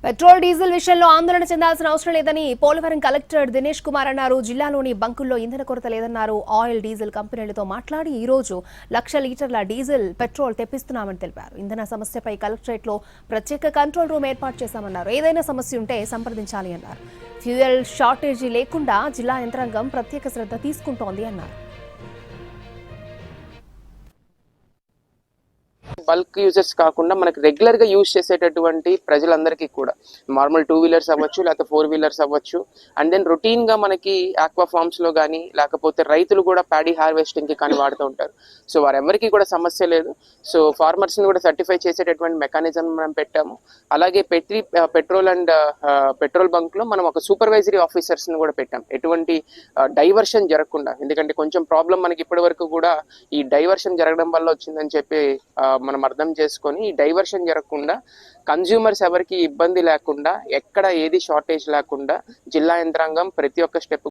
Petrol diesel విషయంలో ఆందోళన చెందాల్సిన అవసరం లేదని పోలవరం కలెక్టర్ దినేష్ కుమార్ అన్నారు. జిల్లాలోని బంకుల్లో ఇంధన కొరత లేదన్నారు. ఆయిల్ డీజిల్ కంపెనీలతో మాట్లాడి ఈ రోజు 1,00,000 లీటర్ల డీజిల్ పెట్రోల్ తెప్పిస్తున్నామని తెలిపారు. ఇంధన సమస్యపై కలెక్టరేట్లో ప్రత్యేక కంట్రోల్ రూమ్ ఏర్పాటు చేశామన్నారు. ఏదైనా సమస్య ఉంటే సంప్రదించాలి అన్నారు. ఫ్యూయల్ షార్టేజీ లేకుండా జిల్లా యంత్రాంగం ప్రత్యేక శ్రద్ధ తీసుకుంటోంది అన్నారు. బల్క్ యూజర్స్ కాకుండా మనకి రెగ్యులర్ గా యూజ్ చేసేటటువంటి ప్రజలందరికీ కూడా నార్మల్ 2 వీలర్స్ అవ్వచ్చు, లేకపోతే 4 వీలర్స్ అవ్వచ్చు, అండ్ దెన్ రొటీన్ గా మనకి ఆక్వా ఫార్మ్స్ లో కానీ లేకపోతే రైతులు కూడా ప్యాడీ హార్వెస్టింగ్ కి కానీ వాడుతూ ఉంటారు. సో వారెవరికి కూడా సమస్య లేదు. సో ఫార్మర్స్ ని కూడా సర్టిఫై చేసేటటువంటి మెకానిజం మనం పెట్టాము. అలాగే పెట్రోల్ అండ్ పెట్రోల్ బంక్ లో మనం ఒక సూపర్వైజరీ ఆఫీసర్స్ ని కూడా పెట్టాం, ఎటువంటి డైవర్షన్ జరగకుండా. ఎందుకంటే కొంచెం ప్రాబ్లం మనకి ఇప్పటి వరకు కూడా ఈ డైవర్షన్ జరగడం వల్ల వచ్చిందని చెప్పి మనం అర్థం చేసుకొని ఈ డైవర్షన్ జరగకుండా కన్జ్యూమర్స్ ఎవరికి ఇబ్బంది లేకుండా, ఎక్కడ ఏది షార్టేజ్ లేకుండా జిల్లా యంత్రాంగం ప్రతి ఒక్క స్టెప్